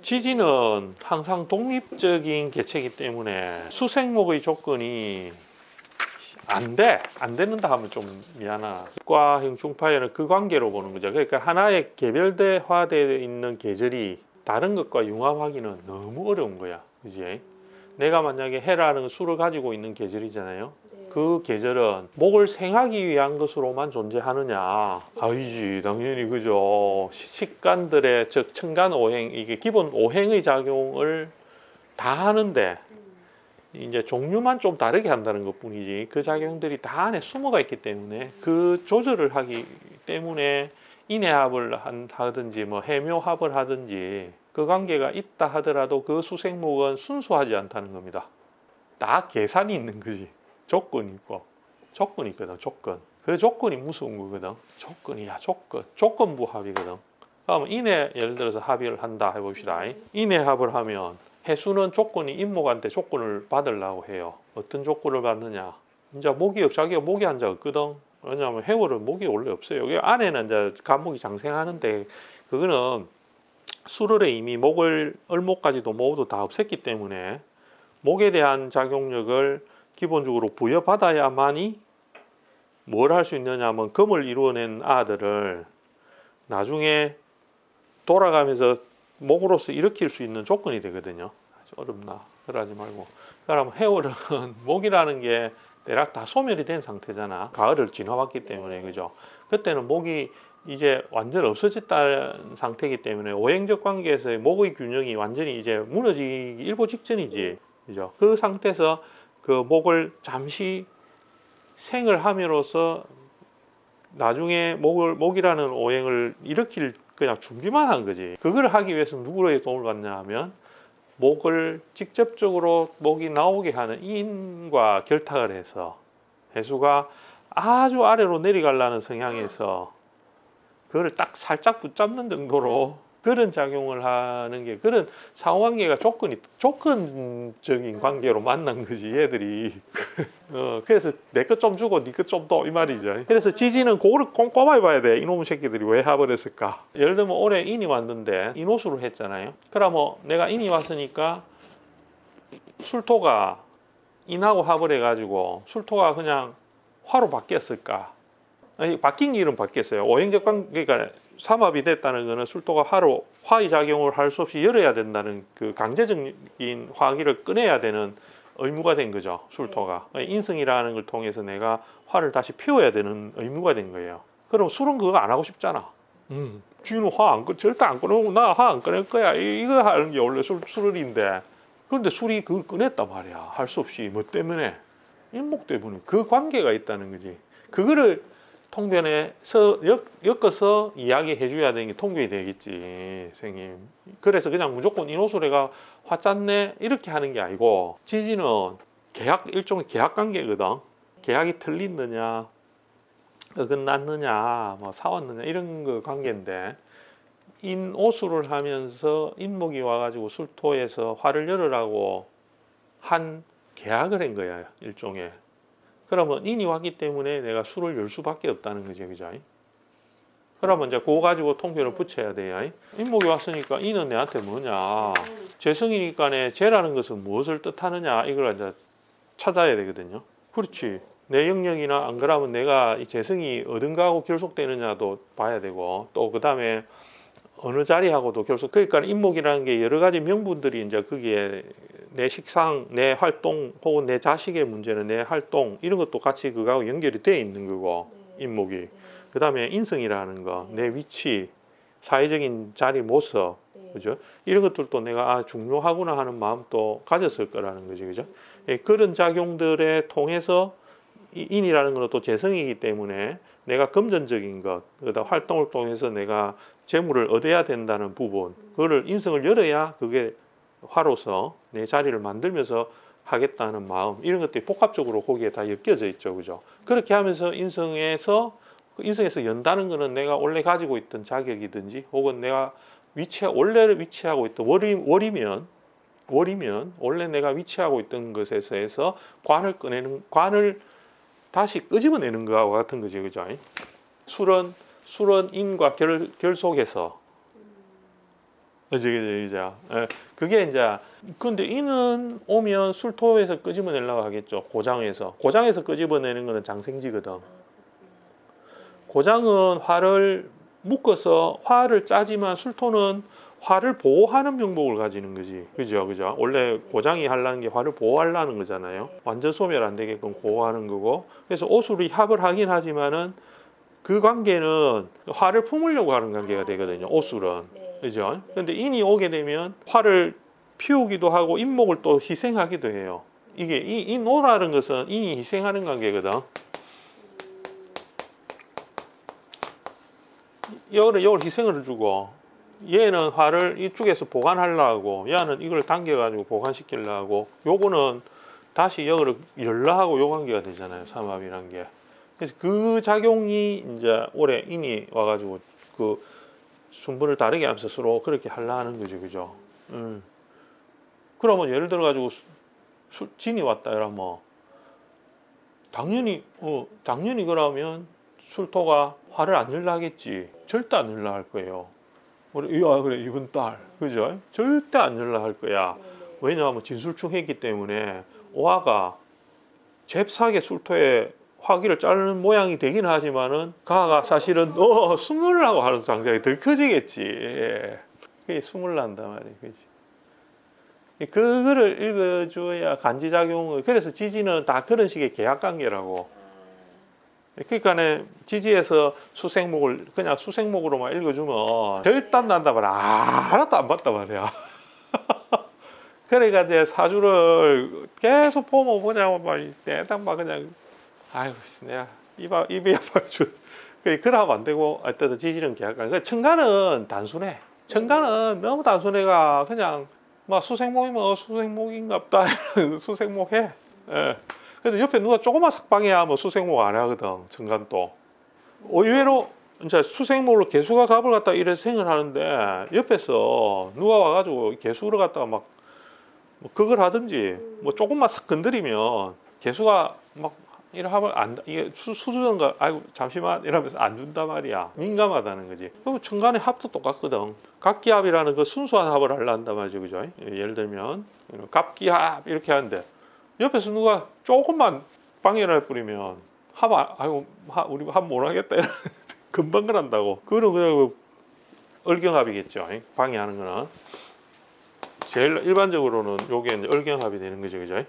지지는 항상 독립적인 개체이기 때문에 수생목의 조건이 안 된다 하면 좀 미안하나. 과형 중파열은 그 관계로 보는 거죠. 그러니까 하나의 개별화되어 있는 계절이 다른 것과 융합하기는 너무 어려운 거야. 그지? 내가 만약에 해라는 수를 가지고 있는 계절이잖아요. 그 계절은 목을 생하기 위한 것으로만 존재하느냐? 아니지, 당연히. 그죠? 식간들의, 즉 층간 오행, 이게 기본 오행의 작용을 다 하는데 이제 종류만 좀 다르게 한다는 것 뿐이지, 그 작용들이 다 안에 숨어가 있기 때문에 그 조절을 하기 때문에 인해합을 하든지 뭐 해묘합을 하든지 그 관계가 있다 하더라도 그 수생목은 순수하지 않다는 겁니다. 다 계산이 있는 거지. 조건이 있고, 조건이 있거든. 조건. 그 조건이 무서운 거거든. 조건이야, 조건부 합이거든. 그러면 인해, 예를 들어서 합의를 한다 해봅시다. 인해합을 하면 해수는 조건이 인목한테 조건을 받으려고 해요. 어떤 조건을 받느냐? 이제 자기가 목이 한 자 없거든. 왜냐하면 해월은 목이 원래 없어요. 여기 안에는 이제 간목이 장생하는데 그거는 수월에 이미 을목까지도 모두 다 없앴기 때문에 목에 대한 작용력을 기본적으로 부여받아야만이 뭘 할 수 있느냐 하면 금을 이루어낸 아들을 나중에 돌아가면서 목으로서 일으킬 수 있는 조건이 되거든요. 아주 어렵나. 그러지 말고. 그럼 해월은 목이라는 게 대략 다 소멸이 된 상태잖아. 가을을 지나왔기 때문에. 그죠? 그때는 목이 이제 완전 없어졌다는 상태이기 때문에 오행적 관계에서의 목의 균형이 완전히 이제 무너지기 일보 직전이지. 그죠? 그 상태에서 그 목을 잠시 생을 함으로써 나중에 목이라는 오행을 일으킬 그냥 준비만 한 거지. 그걸 하기 위해서 누구의 도움을 받냐 하면 목을 직접적으로 목이 나오게 하는 인과 결탁을 해서 해수가 아주 아래로 내려가려는 성향에서 그걸 딱 살짝 붙잡는 정도로 그런 작용을 하는 게, 그런 상호관계가 조건적인 관계로 만난 거지 얘들이. 그래서 내 것 좀 주고 네 것 좀 더 이 말이죠. 그래서 지지는 그거를 꼼꼼하게 봐야 돼. 이놈의 새끼들이 왜 합을 했을까. 예를 들면 올해 인이 왔는데 인호수를 했잖아요. 그러면 내가 인이 왔으니까 술토가 인하고 합을 해가지고 술토가 그냥 화로 바뀌었을까? 아니, 바뀐 길은 바뀌었어요. 오행적 관계가 삼합이 됐다는 것은 술토가 화의 작용을 할 수 없이 열어야 된다는 그 강제적인 화기를 꺼내야 되는 의무가 된 거죠. 술토가. 인성이라는 걸 통해서 내가 화를 다시 피워야 되는 의무가 된 거예요. 그럼 술은 그거 안 하고 싶잖아. 쥐는 절대 안 꺼내고 나 화 안 꺼낼 거야. 이거 하는 게 원래 술인데. 그런데 술이 그걸 꺼냈단 말이야. 할 수 없이. 뭐 때문에? 인목 때문에. 그 관계가 있다는 거지. 그거를 통변에서 엮어서 이야기해 줘야 되는 게 통변이 되겠지, 선생님. 그래서 그냥 무조건 인호수레가 화 짰네 이렇게 하는 게 아니고, 지지는 일종의 계약 관계거든. 계약이 틀리느냐, 어긋났느냐, 뭐 사왔느냐 이런 거 관계인데, 인오수를 하면서 인목이 와가지고 술토에서 화를 열으라고 한 계약을 한 거야, 일종의. 그러면 인이 왔기 때문에 내가 술을 열 수밖에 없다는 거죠. 그죠? 그러면 이제 그거 가지고 통변을 붙여야 돼요. 인목이 왔으니까 인은 내한테 뭐냐. 재성이니까 재라는 것은 무엇을 뜻하느냐. 이걸 이제 찾아야 되거든요. 그렇지. 내 영역이나 안 그러면 내가 이 재성이 어딘가하고 결속되느냐도 봐야 되고, 또 그 다음에 어느 자리하고도 결속. 그러니까 인목이라는 게 여러 가지 명분들이 이제 거기에 내 식상, 내 활동, 혹은 내 자식의 문제는 내 활동, 이런 것도 같이 그거하고 연결이 돼 있는 거고, 인목이. 그 다음에 인성이라는 거, 내 위치, 사회적인 자리, 모습, 그죠? 이런 것들도 내가 중요하구나 하는 마음도 가졌을 거라는 거지, 그죠? 그런 작용들에 통해서 인이라는 것은 또 재성이기 때문에 내가 금전적인 것, 그다음 활동을 통해서 내가 재물을 얻어야 된다는 부분, 그거를 인성을 열어야 그게 화로서 내 자리를 만들면서 하겠다는 마음, 이런 것들이 복합적으로 거기에 다 엮여져 있죠, 그죠? 그렇게 하면서 인성에서 연다는 것은 내가 원래 가지고 있던 자격이든지, 혹은 내가 원래 위치하고 있던 월이면 원래 내가 위치하고 있던 것에서 관을 다시 끄집어내는 거와 같은 거지, 그죠? 술은 인과 결속해서 그죠. 그게 이제 근데 이는 오면 술토에서 끄집어내려고 하겠죠. 고장에서 끄집어내는 거는 장생지거든. 고장은 화를 묶어서 화를 짜지만 술토는 화를 보호하는 명목을 가지는 거지. 그죠. 원래 고장이 하려는 게 화를 보호하려는 거잖아요. 완전 소멸 안 되게끔 보호하는 거고. 그래서 오술이 합을 하긴 하지만은 그 관계는 화를 품으려고 하는 관계가 되거든요. 오술은. 그죠. 근데 인이 오게 되면 화를 피우기도 하고 인목을 또 희생하기도 해요. 이게 인오라는 것은 인이 희생하는 관계거든. 이걸 희생을 주고 얘는 화를 이쪽에서 보관하려고 얘는 이걸 당겨가지고 보관시키려고 요거는 다시 여기를 열라 하고 요 관계가 되잖아요. 삼합이란 게. 그래서 그 작용이 이제 올해 인이 와가지고 그 순분을 다르게 하면서 서로 그렇게 하려는 거죠. 그죠? 그러면 예를 들어가지고 진이 왔다 이러면 당연히 그러면 술토가 화를 안 열라 하겠지. 절대 안 열라 할 거예요. 그래 이번 달 그죠? 절대 안 열라 할 거야. 왜냐하면 진술충했기 때문에 오화가 잽싸게 술토에 화기를 자르는 모양이 되긴 하지만은 가가 사실은 숨으려고 하는 장작이 더 커지겠지. 그게 숨을 난단 말이에요. 그치? 그거를 읽어줘야 간지작용을. 그래서 지지는 다 그런 식의 계약관계라고. 그러니까 지지에서 수생목을 그냥 수생목으로만 읽어주면 절단 난단 말이야. 하나도 안 봤단 말이야. 그러니까 이제 사주를 계속 보면 보냐고 막 대당 막 그냥 아이고 내가 입이 아파가지고 그러면 안 되고 어떤 지지는 계약관. 그러니까 천간은 단순해. 천간은 너무 단순해가 그냥 막 수생목이면 수생목인갑다 수생목해. 예. 근데 옆에 누가 조금만 삭방해야 뭐 수생목 안 하거든. 천간도 의외로 이제 수생목으로 개수가 갑을 갖다 이래 생각하는데 옆에서 누가 와가지고 개수를 갖다가 막 뭐 그걸 하든지 뭐 조금만 싹 건드리면 개수가 막 이래 하면 안 이게 수주던가 아이고 잠시만 이러면서 안 준단 말이야. 민감하다는 거지. 그럼 천간의 합도 똑같거든. 갑기합이라는 그 순수한 합을 하려 한단 말이죠. 그죠? 예를 들면 갑기합 이렇게 하는데 옆에서 누가 조금만 방해를 뿌리면 아이고 우리 합 못하겠다 금방 그런다고. 그거는 그냥 얼경합이겠죠. 방해하는 거는 제일 일반적으로는 요게 이제 얼경합이 되는 거죠. 그죠?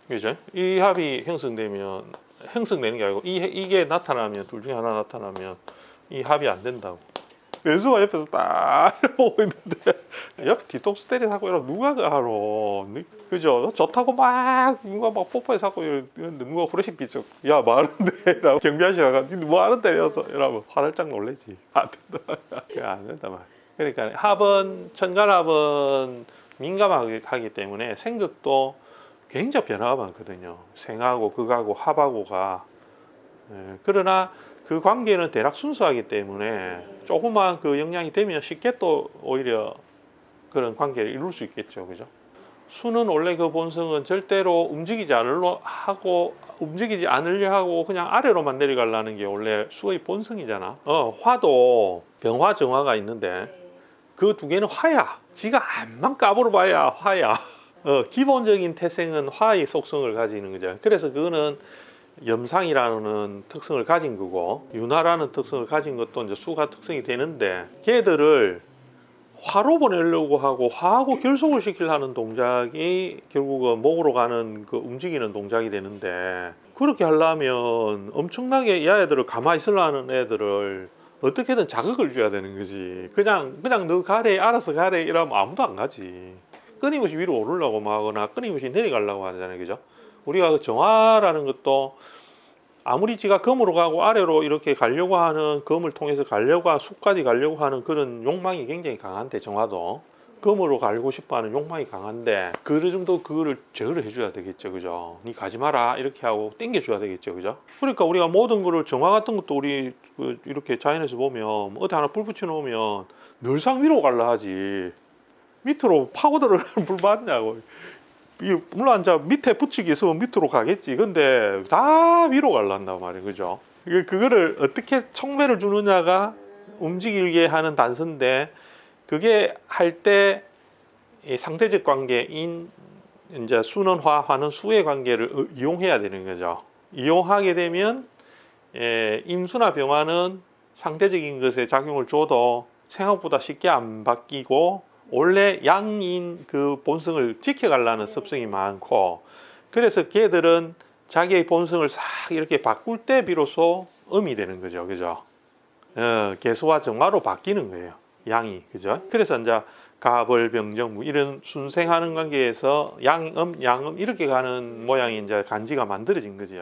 그죠? 이 합이 형성되는 게 아니고 이게 나타나면 둘 중에 하나 나타나면 이 합이 안 된다고. 연수가 옆에서 딱 보고 있는데 옆에 뒤통수 때리사고 이러면 누가 하러 그죠? 좋다고 누가 막 뽀뽀해 사고 이러는데 누가 후레쉬 비쩍 야 뭐 하는데? 이러고 경비 아저씨가 뭐 하는데? 이러면 화들짝 놀래지. 안 된다. 안 된다 말. 그러니까 천간합은 민감하기 때문에 생극도 굉장히 변화가 많거든요. 생하고 극하고 합하고가. 그러나 그 관계는 대략 순수하기 때문에 조그만 그 영향이 되면 쉽게 또 오히려 그런 관계를 이룰 수 있겠죠. 그죠? 수는 원래 그 본성은 절대로 움직이지 않으려 하고 그냥 아래로만 내려가려는 게 원래 수의 본성이잖아. 화도 병화 정화가 있는데 그 두 개는 화야. 지가 암만 까불어 봐야 화야. 기본적인 태생은 화의 속성을 가지는 거죠. 그래서 그거는 염상이라는 특성을 가진 거고 윤화라는 특성을 가진 것도 이제 수가 특성이 되는데 걔들을 화로 보내려고 하고 화하고 결속을 시키려는 동작이 결국은 목으로 가는 그 움직이는 동작이 되는데 그렇게 하려면 엄청나게 얘네들을 가만히 있으려는 애들을 어떻게든 자극을 줘야 되는 거지. 그냥 너 가래 알아서 가래 이러면 아무도 안 가지. 끊임없이 위로 오르려고 하거나 끊임없이 내려가려고 하잖아요. 그죠? 우리가 그 정화라는 것도 아무리 지가 금으로 가고 아래로 이렇게 가려고 하는 금을 통해서 숲까지 가려고 하는 그런 욕망이 굉장히 강한데 정화도 금으로 가고 싶어하는 욕망이 강한데 그 정도 그거를 제어를 해줘야 되겠죠. 그죠? 니 가지 마라 이렇게 하고 땡겨줘야 되겠죠. 그죠? 그러니까 우리가 모든 거를 정화 같은 것도 우리 이렇게 자연에서 보면 어디 하나 불 붙여 놓으면 늘상 위로 갈라 하지 밑으로 파고들어가는 불 맞냐고. 이 물론 이제 밑에 붙이기 있으면 밑으로 가겠지. 근데 다 위로 갈란단 말이에요, 그죠? 그거를 어떻게 촉매를 주느냐가 움직이게 하는 단서인데, 그게 할 때 상대적 관계인 이제 수는 화는 수의 관계를 이용해야 되는 거죠. 이용하게 되면 인수나 병화는 상대적인 것에 작용을 줘도 생각보다 쉽게 안 바뀌고 원래 양인 그 본성을 지켜가려는 습성이 많고, 그래서 걔들은 자기의 본성을 싹 이렇게 바꿀 때 비로소 음이 되는 거죠, 그죠? 개수와 정화로 바뀌는 거예요, 양이, 그죠? 그래서 이제 가벌병정 이런 순생하는 관계에서 양음, 양음 이렇게 가는 모양이 이제 간지가 만들어진 거죠.